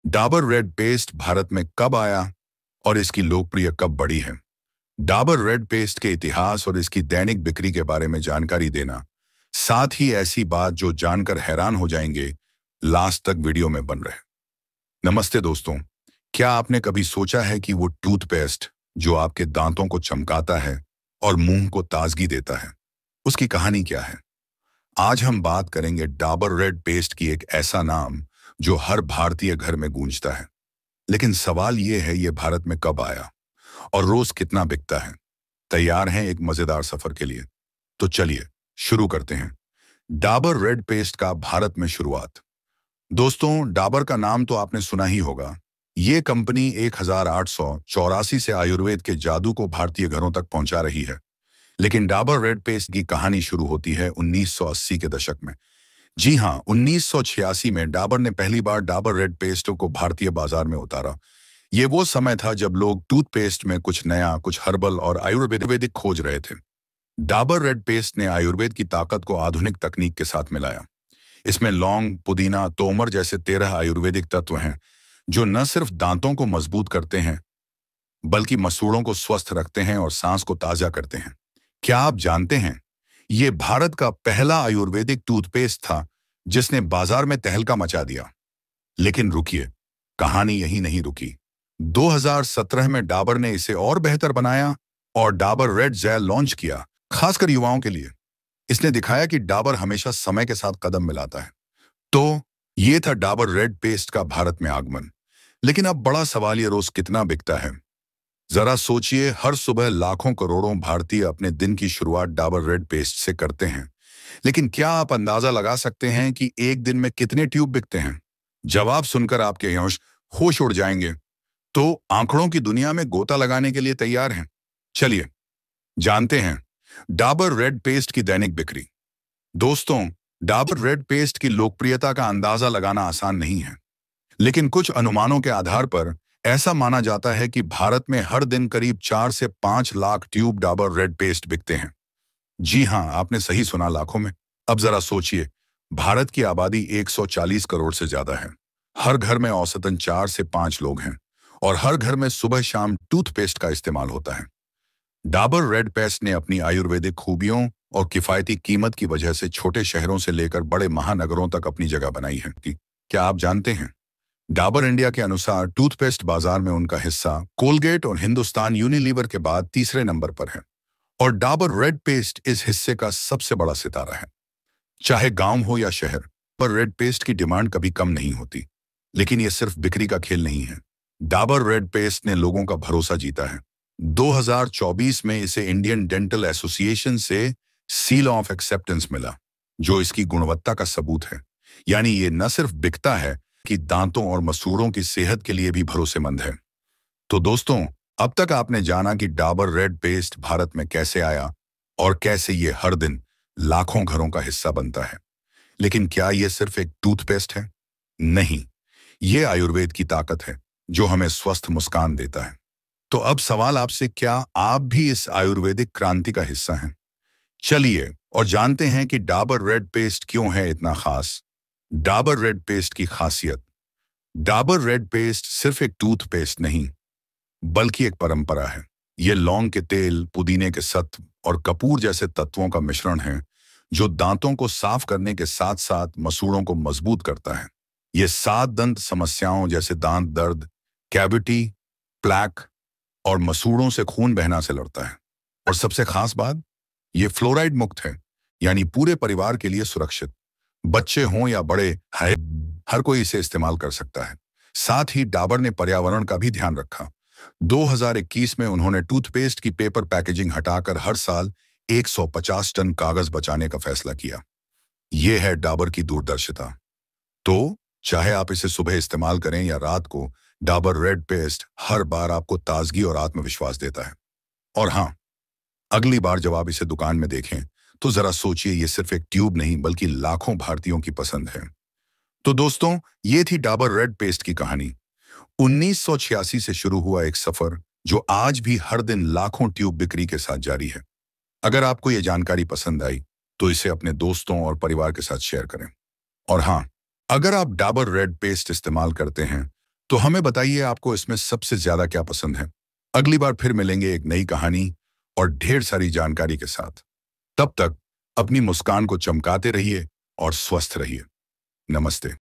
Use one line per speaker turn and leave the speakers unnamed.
Dabur red paste Bharat में कब आया और इसकी लोकप्रिय कब बढ़ी है? डाबर रेड पेस्ट के इतिहास और इसकी दैनिक बिक्री के बारे में जानकारी देना, साथ ही ऐसी बात जो जानकर हैरान हो जाएंगे, लास्ट तक वीडियो में बन रहे। नमस्ते दोस्तों, क्या आपने कभी सोचा है कि वो टूथपेस्ट जो आपके दांतों को चमकाता है और मुंह को ताजगी देता है, उसकी कहानी क्या है? आज हम बात करेंगे डाबर रेड पेस्ट की, एक ऐसा नाम जो हर भारतीय घर में गूंजता है। लेकिन सवाल ये है, ये भारत में कब आया और रोज कितना बिकता है? तैयार हैं एक मजेदार सफर के लिए? तो चलिए शुरू करते हैं। डाबर रेड पेस्ट का भारत में शुरुआत। दोस्तों, डाबर का नाम तो आपने सुना ही होगा। ये कंपनी 1884 से आयुर्वेद के जादू को भारतीय घरों तक पहुंचा रही है। लेकिन डाबर रेड पेस्ट की कहानी शुरू होती है 1980 के दशक में। जी हाँ, 1986 में डाबर ने पहली बार डाबर रेड पेस्ट को भारतीय बाजार में उतारा। ये वो समय था जब लोग टूथपेस्ट में कुछ नया, कुछ हर्बल और आयुर्वेदिक खोज रहे थे। डाबर रेड पेस्ट ने आयुर्वेद की ताकत को आधुनिक तकनीक के साथ मिलाया। इसमें लौंग, पुदीना, तोमर जैसे 13 आयुर्वेदिक तत्व हैं जो न सिर्फ दांतों को मजबूत करते हैं बल्कि मसूड़ों को स्वस्थ रखते हैं और सांस को ताजा करते हैं। क्या आप जानते हैं, ये भारत का पहला आयुर्वेदिक टूथपेस्ट था जिसने बाजार में तहलका मचा दिया। लेकिन रुकिए, कहानी यही नहीं रुकी। 2017 में डाबर ने इसे और बेहतर बनाया और डाबर रेड जेल लॉन्च किया, खासकर युवाओं के लिए। इसने दिखाया कि डाबर हमेशा समय के साथ कदम मिलाता है। तो ये था डाबर रेड पेस्ट का भारत में आगमन। लेकिन अब बड़ा सवाल, ये रोज कितना बिकता है? जरा सोचिए, हर सुबह लाखों करोड़ों भारतीय अपने दिन की शुरुआत डाबर रेड पेस्ट से करते हैं। लेकिन क्या आप अंदाजा लगा सकते हैं कि एक दिन में कितने ट्यूब बिकते हैं? जवाब सुनकर आपके होश उड़ जाएंगे। तो आंकड़ों की दुनिया में गोता लगाने के लिए तैयार हैं? चलिए जानते हैं डाबर रेड पेस्ट की दैनिक बिक्री। दोस्तों, डाबर रेड पेस्ट की लोकप्रियता का अंदाजा लगाना आसान नहीं है, लेकिन कुछ अनुमानों के आधार पर ऐसा माना जाता है कि भारत में हर दिन करीब 4 से 5 lakh tube Dabur red paste बिकते हैं। जी हां, आपने सही सुना, लाखों में। अब जरा सोचिए, भारत की आबादी 140 करोड़ से ज्यादा है। हर घर में औसतन 4 से 5 लोग हैं और हर घर में सुबह शाम टूथपेस्ट का इस्तेमाल होता है। डाबर रेड पेस्ट ने अपनी आयुर्वेदिक खूबियों और किफायती कीमत की वजह से छोटे शहरों से लेकर बड़े महानगरों तक अपनी जगह बनाई है। क्या आप जानते हैं, डाबर इंडिया के अनुसार टूथपेस्ट बाजार में उनका हिस्सा कोलगेट और हिंदुस्तान यूनिलीवर के बाद तीसरे नंबर पर है और डाबर रेड पेस्ट इस हिस्से का सबसे बड़ा सितारा है। चाहे गांव हो या शहर, पर रेड पेस्ट की डिमांड कभी कम नहीं होती। लेकिन यह सिर्फ बिक्री का खेल नहीं है। डाबर रेड पेस्ट ने लोगों का भरोसा जीता है। 2024 में इसे इंडियन डेंटल एसोसिएशन से सील ऑफ एक्सेप्टेंस मिला, जो इसकी गुणवत्ता का सबूत है। यानी ये न सिर्फ बिकता है कि दांतों और मसूड़ों की सेहत के लिए भी भरोसेमंद है। तो दोस्तों, अब तक आपने जाना कि डाबर रेड पेस्ट भारत में कैसे आया और कैसे ये हर दिन लाखों घरों का हिस्सा बनता है। लेकिन क्या ये सिर्फ एक टूथपेस्ट है? नहीं, ये आयुर्वेद की ताकत है जो हमें स्वस्थ मुस्कान देता है। तो अब सवाल आपसे, क्या आप भी इस आयुर्वेदिक क्रांति का हिस्सा हैं? चलिए और जानते हैं कि डाबर रेड पेस्ट क्यों है इतना खास। डाबर रेड पेस्ट की खासियत। डाबर रेड पेस्ट सिर्फ एक टूथपेस्ट नहीं, बल्कि एक परंपरा है। यह लौंग के तेल, पुदीने के सत्व और कपूर जैसे तत्वों का मिश्रण है जो दांतों को साफ करने के साथ साथ मसूड़ों को मजबूत करता है। यह 7 दंत समस्याओं जैसे दांत दर्द, कैविटी, प्लैक और मसूड़ों से खून बहना से लड़ता है। और सबसे खास बात, ये फ्लोराइड मुक्त है, यानी पूरे परिवार के लिए सुरक्षित। बच्चे हों या बड़े, हर कोई इसे इस्तेमाल कर सकता है। साथ ही डाबर ने पर्यावरण का भी ध्यान रखा। 2021 में उन्होंने टूथपेस्ट की पेपर पैकेजिंग हटाकर हर साल 150 टन कागज बचाने का फैसला किया। यह है डाबर की दूरदर्शिता। तो चाहे आप इसे सुबह इस्तेमाल करें या रात को, डाबर रेड पेस्ट हर बार आपको ताजगी और आत्मविश्वास देता है। और हाँ, अगली बार जब आप इसे दुकान में देखें तो जरा सोचिए, ये सिर्फ एक ट्यूब नहीं बल्कि लाखों भारतीयों की पसंद है। तो दोस्तों, ये थी डाबर रेड पेस्ट की कहानी। 1986 से शुरू हुआ एक सफर जो आज भी हर दिन लाखों ट्यूब बिक्री के साथ जारी है। अगर आपको ये जानकारी पसंद आई तो इसे अपने दोस्तों और परिवार के साथ शेयर करें। और हाँ, अगर आप डाबर रेड पेस्ट इस्तेमाल करते हैं तो हमें बताइए आपको इसमें सबसे ज्यादा क्या पसंद है। अगली बार फिर मिलेंगे एक नई कहानी और ढेर सारी जानकारी के साथ। तब तक अपनी मुस्कान को चमकाते रहिए और स्वस्थ रहिए। नमस्ते।